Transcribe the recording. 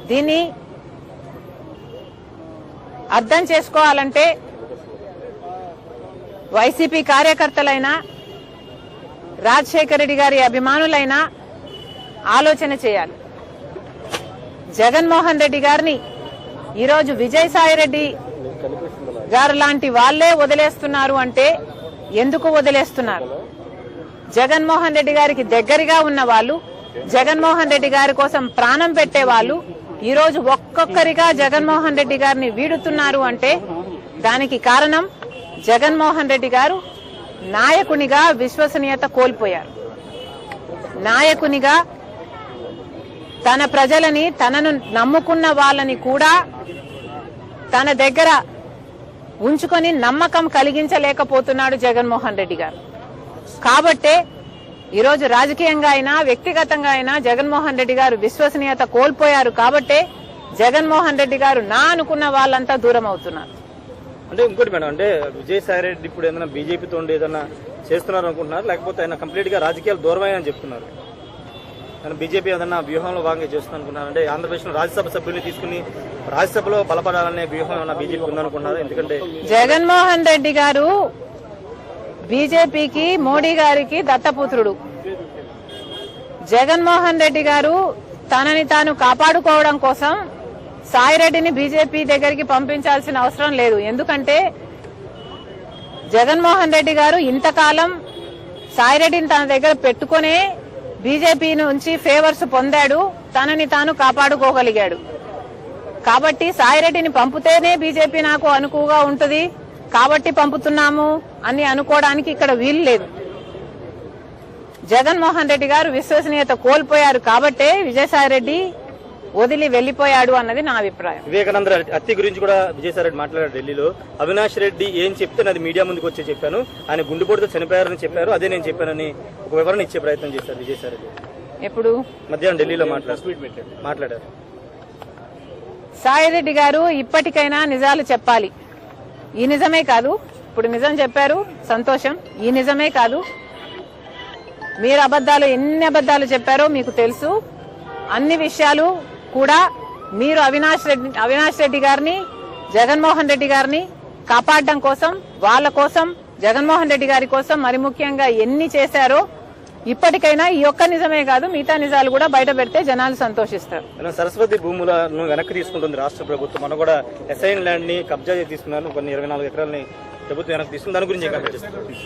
దీన్ని అర్థం చేసుకోవాలంటే వైసీపీ కార్యకర్తలైనా రాజశేఖర రెడ్డి గారి అభిమానులైనా ఆలోచన చేయాలి. జగన్మోహన్ రెడ్డి గారిని ఈరోజు విజయసాయిరెడ్డి గారు లాంటి వాళ్లే వదిలేస్తున్నారు అంటే ఎందుకు వదిలేస్తున్నారు? జగన్మోహన్ రెడ్డి గారికి దగ్గరగా ఉన్న వాళ్ళు, జగన్మోహన్ రెడ్డి గారి కోసం ప్రాణం పెట్టే వాళ్ళు ఈరోజు ఒక్కొక్కరిగా జగన్మోహన్ రెడ్డి గారిని వీడుతున్నారు అంటే దానికి కారణం జగన్మోహన్ రెడ్డి గారు నాయకునిగా విశ్వసనీయత కోల్పోయారు. నాయకునిగా తన ప్రజలని, తనను నమ్ముకున్న వాళ్ళని కూడా తన దగ్గర ఉంచుకొని నమ్మకం కలిగించలేకపోతున్నాడు జగన్మోహన్ రెడ్డి గారు. కాబట్టే ఈరోజు రాజకీయంగా అయినా వ్యక్తిగతంగా అయినా జగన్మోహన్ రెడ్డి గారు విశ్వసనీయత కోల్పోయారు. కాబట్టే జగన్మోహన్ రెడ్డి గారు నా అనుకున్న వాళ్ళంతా దూరం అవుతున్నారు. అంటే ఇంకోటి మేడం, అంటే విజయసాయి రెడ్డి ఇప్పుడు ఏదైనా బీజేపీతో ఏదైనా చేస్తున్నారు అనుకుంటున్నారు, లేకపోతే ఆయన కంప్లీట్ గా రాజకీయాలు దూరమని చెప్తున్నారు? ఆయన బీజేపీ ఏదైనా వ్యూహంలో భాగంగా చేస్తున్నారు అనుకుంటున్నారు? అంటే ఆంధ్రప్రదేశ్ లో రాజ్యసభ సభ్యుల్ని తీసుకుని రాజ్యసభలో బలపడాలనే వ్యూహం ఏమైనా బీజేపీ ఉందనుకుంటున్నారు? ఎందుకంటే జగన్మోహన్ రెడ్డి గారు బీజేపీకి, మోడీ గారికి దత్తపుత్రుడు. జగన్మోహన్ రెడ్డి గారు తనని తాను కాపాడుకోవడం కోసం సాయిరెడ్డిని బీజేపీ దగ్గరికి పంపించాల్సిన అవసరం లేదు. ఎందుకంటే జగన్మోహన్ రెడ్డి గారు ఇంతకాలం సాయిరెడ్డిని తన దగ్గర పెట్టుకునే బీజేపీ నుంచి ఫేవర్స్ పొందాడు, తనని తాను కాపాడుకోగలిగాడు. కాబట్టి సాయిరెడ్డిని పంపితేనే బీజేపీ నాకు అనుకువగా ఉంటుంది కాబట్టి పంపుతున్నాము అని అనుకోవడానికి ఇక్కడ వీలు లేదు. జగన్మోహన్ రెడ్డి గారు విశ్వసనీయత కోల్పోయారు కాబట్టే విజయసాయిరెడ్డి వదిలి వెళ్లిపోయాడు అన్నది నా అభిప్రాయం. వివేకానంద హత్య గురించి కూడా విజయసాయిరెడ్డి మాట్లాడారు ఢిల్లీలో. అవినాష్ రెడ్డి ఏం చెప్తే నాది మీడియా ముందుకు వచ్చి చెప్పాను, ఆయన గుండెపోటుతో చనిపోయారని చెప్పారు, అదే నేను చెప్పానని ఒక వివరణ ఇచ్చే ప్రయత్నం చేశారు విజయసాయిరెడ్డి. ఎప్పుడు? మధ్యాహ్నం ఢిల్లీలో మాట్లాడారు. సాయిరెడ్డి గారు ఇప్పటికైనా నిజాలు చెప్పాలి. ఈ నిజమే కాదు, ఇప్పుడు నిజం చెప్పారు, సంతోషం. ఈ నిజమే కాదు, మీరు ఎన్ని అబద్దాలు చెప్పారో మీకు తెలుసు. అన్ని విషయాలు కూడా మీరు అవినాష్ రెడ్డి గారిని, జగన్మోహన్ రెడ్డి గారిని కాపాడడం కోసం, వాళ్ళ కోసం, జగన్మోహన్ రెడ్డి గారి కోసం మరి ముఖ్యంగా ఎన్ని చేశారో ఇప్పటికైనా ఈ ఒక్క నిజమే కాదు మిగతా నిజాలు కూడా బయట పెడితే జనాలు సంతోషిస్తారు. సరస్వతి భూములను వెనక్కి తీసుకుంటుంది రాష్ట్ర ప్రభుత్వం. మనం కూడా ఎస్ఐన్ ల్యాండ్ ని కబ్జా తీసుకున్నారు, కొన్ని 24 ఎకరాలని ప్రభుత్వం వెనక్కి తీసుకుంది. దాని గురించి